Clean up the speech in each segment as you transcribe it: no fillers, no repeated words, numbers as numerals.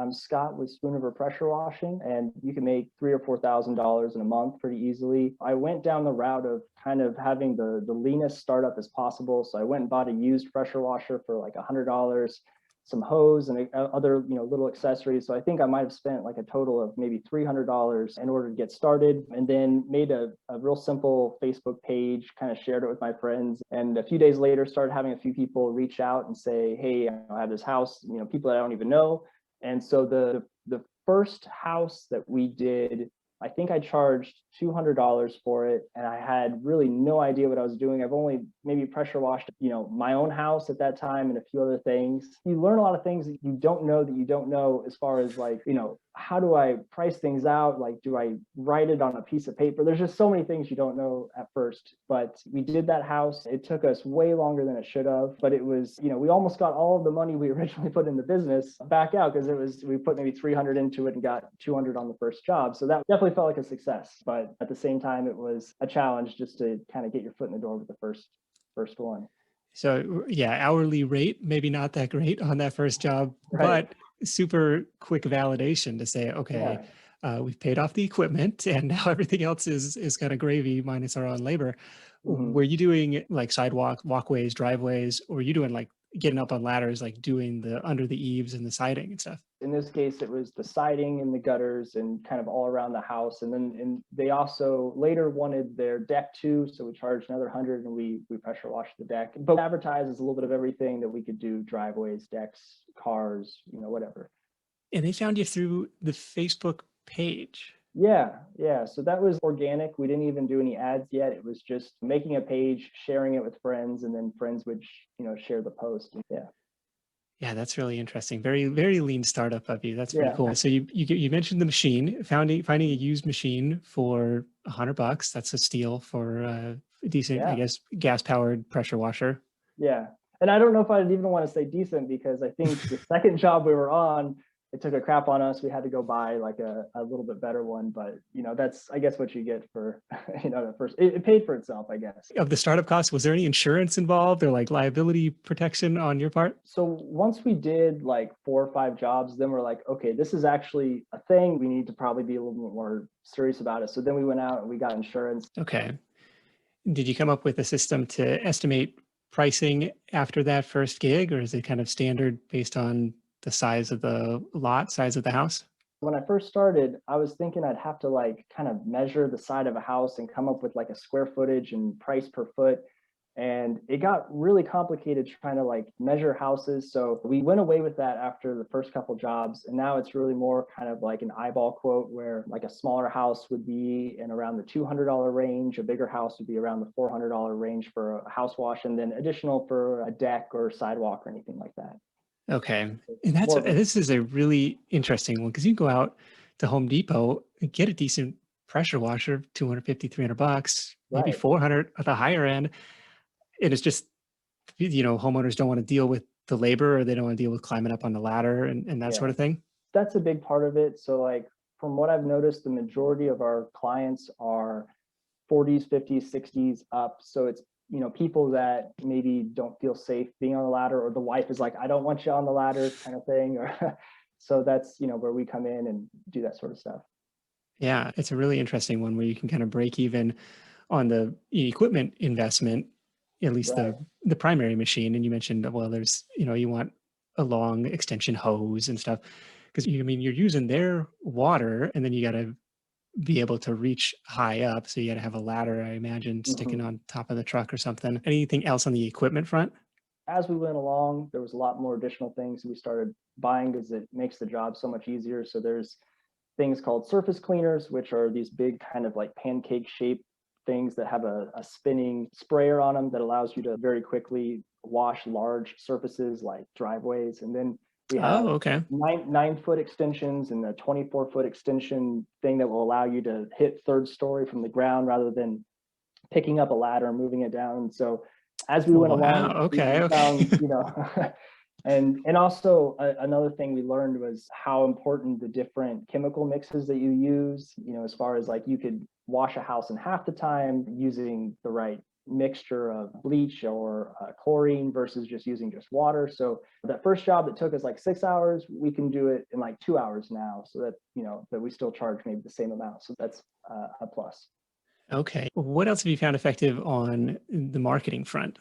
I'm Scott with Spoon River Pressure Washing, and you can make $3,000 or $4,000 in a month pretty easily. I went down the route of kind of having the leanest startup as possible. So I went and bought a used pressure washer for like $100, some hose and other little accessories. So I think I might have spent like a total of maybe $300 in order to get started, and then made a real simple Facebook page, kind of shared it with my friends. And a few days later started having a few people reach out and say, hey, I have this house, people that I don't even know. And so the first house that we did, I think I charged $200 for it, and I had really no idea what I was doing. I've only maybe pressure washed, my own house at that time and a few other things. You learn a lot of things that you don't know as far as like, how do I price things out? Like, do I write it on a piece of paper? There's just so many things you don't know at first. But we did that house. It took us way longer than it should have, but it was, we almost got all of the money we originally put in the business back out, because we put maybe 300 into it and got 200 on the first job. So that definitely felt like a success. But at the same time, it was a challenge just to kind of get your foot in the door with the first one. So yeah, hourly rate, maybe not that great on that first job, Right. but super quick validation to say, okay, we've paid off the equipment and now everything else is kind of gravy minus our own labor. Were you doing like sidewalk, walkways, driveways, or were you doing like getting up on ladders, like doing the under the eaves and the siding and stuff? In this case, it was the siding and the gutters and kind of all around the house. And they also later wanted their deck too. So we charged another 100 and we pressure washed the deck. But advertised as a little bit of everything that we could do: driveways, decks, cars, whatever. And they found you through the Facebook page. Yeah. So that was organic. We didn't even do any ads yet. It was just making a page, sharing it with friends, and then friends would, share the post. Yeah. Yeah, that's really interesting. Very, very lean startup of you. That's pretty Yeah. cool. So you mentioned the machine, finding a used machine for $100. That's a steal for a decent, I Yeah. guess, gas powered pressure washer. Yeah. And I don't know if I'd even want to say decent, because I think the second job we were on, it took a crap on us. We had to go buy like a little bit better one. But, that's, I guess, what you get for, the first, it paid for itself, I guess. Of the startup costs, was there any insurance involved or like liability protection on your part? So once we did like 4 or 5 jobs, then we're like, okay, this is actually a thing. We need to probably be a little bit more serious about it. So then we went out and we got insurance. Okay. Did you come up with a system to estimate pricing after that first gig, or is it kind of standard based on the size of the lot, size of the house? When I first started, I was thinking I'd have to like kind of measure the side of a house and come up with like a square footage and price per foot. And it got really complicated trying to like measure houses. So we went away with that after the first couple jobs. And now it's really more kind of like an eyeball quote, where like a smaller house would be in around the $200 range. A bigger house would be around the $400 range for a house wash, and then additional for a deck or sidewalk or anything like that. Okay. And More of a, this is a really interesting one, because you can go out to Home Depot and get a decent pressure washer, 250, $300, maybe right. 400 at the higher end. And it's just, homeowners don't want to deal with the labor, or they don't want to deal with climbing up on the ladder and that sort Yeah. of thing. That's a big part of it. So like from what I've noticed, the majority of our clients are 40s, 50s, 60s up. So it's, people that maybe don't feel safe being on the ladder, or the wife is like, I don't want you on the ladder kind of thing. Or so that's, where we come in and do that sort of stuff. Yeah. It's a really interesting one where you can kind of break even on the equipment investment, at least Right. the primary machine. And you mentioned, well, there's, you want a long extension hose and stuff, because you're using their water, and then you got to be able to reach high up. So you got to have a ladder, I imagine, sticking Mhm. on top of the truck or something. Anything else on the equipment front? As we went along, there was a lot more additional things we started buying, because it makes the job so much easier. So there's things called surface cleaners, which are these big kind of like pancake shaped things that have a spinning sprayer on them that allows you to very quickly wash large surfaces like driveways. And then we Oh, have okay. 9 foot extensions and a 24-foot extension thing that will allow you to hit third story from the ground rather than picking up a ladder and moving it down. So as we went Wow. along, Okay. we Okay. found, and also another thing we learned was how important the different chemical mixes that you use, as far as like you could wash a house in half the time using the right mixture of bleach or chlorine versus just using just water. So that first job that took us like 6 hours, we can do it in like 2 hours now, so that, that we still charge maybe the same amount. So that's a plus. Okay. What else have you found effective on the marketing front?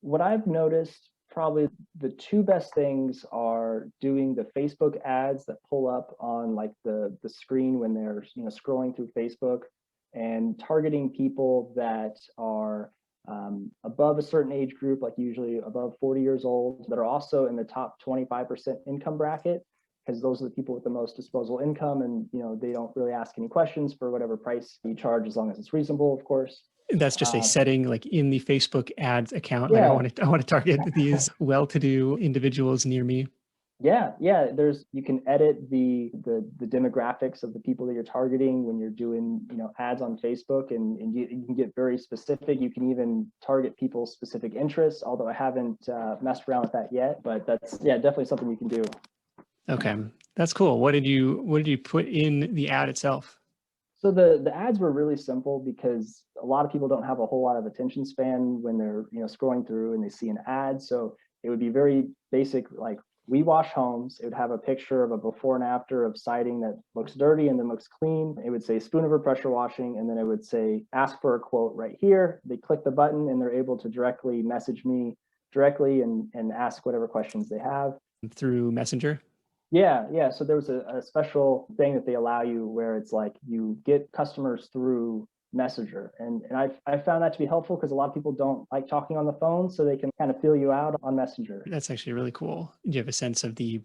What I've noticed, probably the two best things are doing the Facebook ads that pull up on like the screen when they're scrolling through Facebook, and targeting people that are above a certain age group, like usually above 40 years old, that are also in the top 25% income bracket, because those are the people with the most disposable income, and they don't really ask any questions for whatever price you charge, as long as it's reasonable, of course. That's just a setting like in the Facebook ads account. Like Yeah. I want to target these well-to-do individuals near me. Yeah. You can edit the demographics of the people that you're targeting when you're doing ads on Facebook, and you can get very specific. You can even target people's specific interests, although I haven't messed around with that yet, but that's definitely something you can do. Okay, that's cool. What did you put in the ad itself? So the ads were really simple, because a lot of people don't have a whole lot of attention span when they're scrolling through and they see an ad. So it would be very basic, like, we wash homes. It would have a picture of a before and after of siding that looks dirty and then looks clean. It would say Spooniver pressure washing, and then it would say ask for a quote right here. They click the button and they're able to directly message me directly and ask whatever questions they have. Through Messenger? Yeah. So there was a special thing that they allow you, where it's like you get customers through Messenger. And I found that to be helpful, because a lot of people don't like talking on the phone, so they can kind of feel you out on Messenger. That's actually really cool. Do you have a sense of the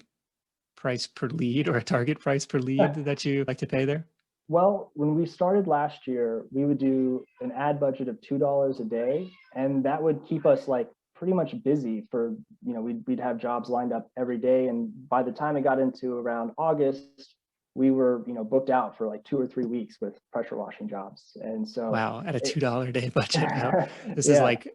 price per lead, or a target price per lead that you like to pay there? Well, when we started last year, we would do an ad budget of $2 a day, and that would keep us like pretty much busy for, we'd have jobs lined up every day. And by the time it got into around August, we were, booked out for like 2 or 3 weeks with pressure washing jobs. And so, wow, at a $2 a day budget. This is like,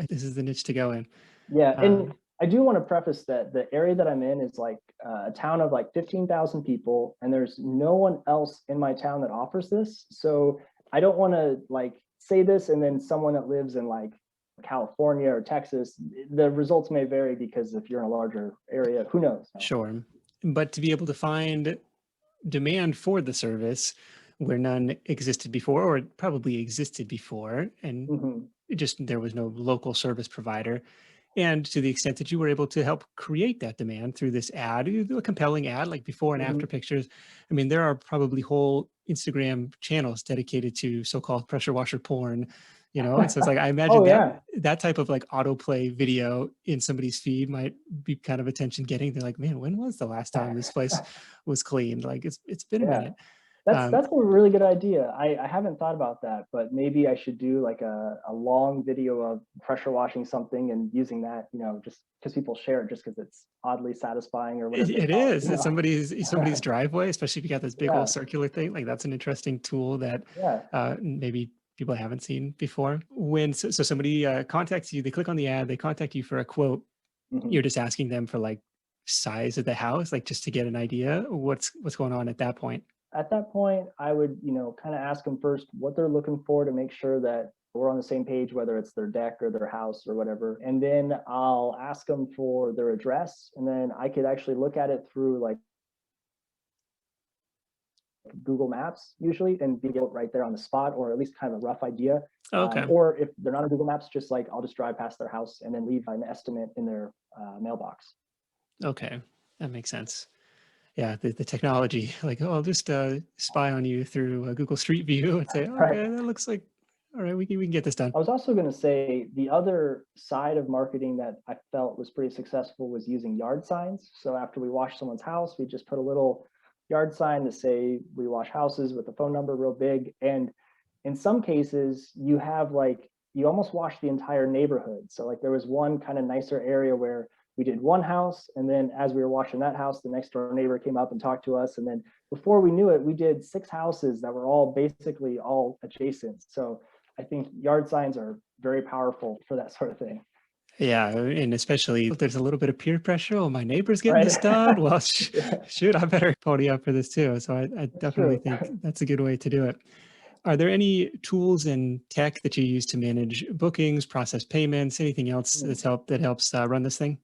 this is the niche to go in. Yeah. And I do want to preface that the area that I'm in is like a town of like 15,000 people, and there's no one else in my town that offers this. So I don't want to like say this and then someone that lives in like California or Texas, the results may vary, because if you're in a larger area, who knows? Sure. But to be able to find demand for the service where none existed before, or probably existed before, and just there was no local service provider. And to the extent that you were able to help create that demand through this ad, you do a compelling ad, like before and after pictures. I mean, there are probably whole Instagram channels dedicated to so-called pressure washer porn, and so it's like, I imagine that type of like autoplay video in somebody's feed might be kind of attention getting. They're like, man, when was the last time this place was cleaned? Like it's been a minute. That's a really good idea. I haven't thought about that, but maybe I should do like a long video of pressure washing something and using that, just because people share it just because it's oddly satisfying or whatever. It is. It's somebody's driveway, especially if you got this big old circular thing. Like, that's an interesting tool that maybe people haven't seen before. When so somebody contacts you, they click on the ad, they contact you for a quote. You're just asking them for like size of the house, like just to get an idea. What's going on at that point? At that point, I would, kind of ask them first what they're looking for, to make sure that we're on the same page, whether it's their deck or their house or whatever. And then I'll ask them for their address, and then I could actually look at it through like Google Maps usually, and be able right there on the spot, or at least kind of a rough idea. Okay. Or if they're not on Google Maps, just like I'll just drive past their house and then leave an estimate in their mailbox. Okay, that makes sense. Yeah, the technology, like, I'll just spy on you through Google Street View and say, okay, that looks like, all right, we can get this done. I was also going to say, the other side of marketing that I felt was pretty successful was using yard signs. So after we wash someone's house, we just put a little yard sign to say we wash houses, with the phone number real big. And in some cases, you have like, you almost wash the entire neighborhood. So like, there was one kind of nicer area where we did one house, and then as we were washing that house, the next door neighbor came up and talked to us. And then before we knew it, we did 6 houses that were all basically all adjacent. So I think yard signs are very powerful for that sort of thing. Yeah, and especially if there's a little bit of peer pressure. Oh, my neighbor's getting this done. Well, shoot, I better pony up for this too. So I definitely think that's a good way to do it. Are there any tools and tech that you use to manage bookings, process payments, anything else that helps run this thing?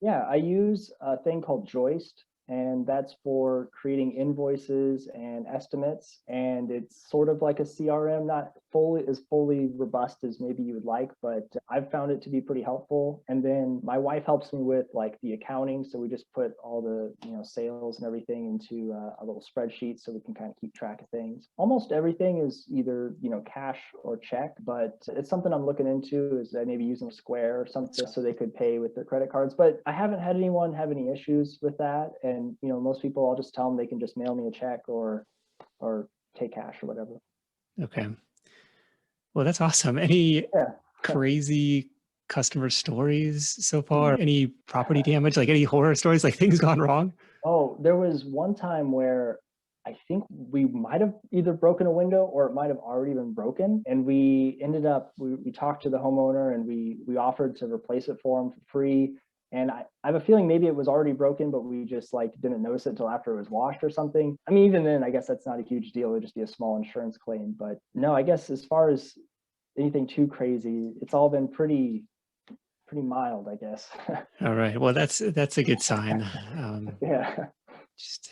Yeah, I use a thing called Joist, and that's for creating invoices and estimates. And it's sort of like a CRM, not fully as fully robust as maybe you would like, but I've found it to be pretty helpful. And then my wife helps me with like the accounting, so we just put all the sales and everything into a little spreadsheet so we can kind of keep track of things. Almost everything is either cash or check, but it's something I'm looking into. Is maybe using Square or something so they could pay with their credit cards. But I haven't had anyone have any issues with that. And most people, I'll just tell them they can just mail me a check or take cash or whatever. Okay. Well, that's awesome. Any Yeah. crazy customer stories so far? Any property damage, like any horror stories, like things gone wrong? Oh, there was one time where I think we might have either broken a window or it might have already been broken. And we ended up, we talked to the homeowner and we offered to replace it for him for free. And I have a feeling maybe it was already broken, but we just like didn't notice it until after it was washed or something. I mean, even then, I guess that's not a huge deal. It would just be a small insurance claim. But no, I guess as far as anything too crazy, it's all been pretty mild, I guess. All right. Well, that's a good sign. Yeah. Just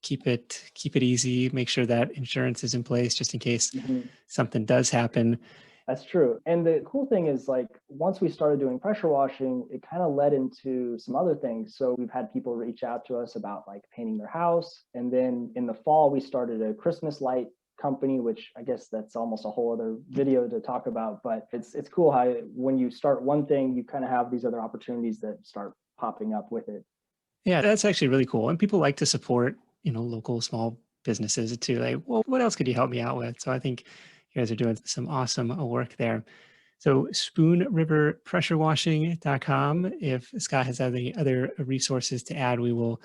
keep it easy. Make sure that insurance is in place just in case Mhm. something does happen. That's true. And the cool thing is, like, once we started doing pressure washing, it kind of led into some other things. So we've had people reach out to us about like painting their house. And then in the fall, we started a Christmas light company, which I guess that's almost a whole other video to talk about. But it's cool how when you start one thing, you kind of have these other opportunities that start popping up with it. Yeah, that's actually really cool. And people like to support, local small businesses too. Like, well, what else could you help me out with? So I think you guys are doing some awesome work there. So spoonriverpressurewashing.com. If Scott has any other resources to add, we will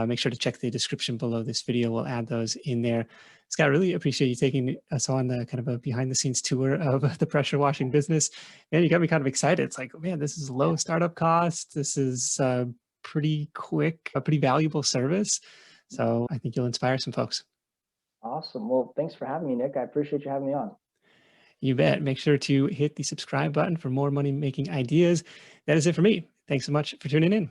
make sure to check the description below this video. We'll add those in there. Scott, really appreciate you taking us on the kind of a behind the scenes tour of the pressure washing business. Man, you got me kind of excited. It's like, man, this is low startup cost. This is pretty quick, a pretty valuable service. So I think you'll inspire some folks. Awesome. Well, thanks for having me, Nick. I appreciate you having me on. You bet. Make sure to hit the subscribe button for more money making ideas. That is it for me. Thanks so much for tuning in.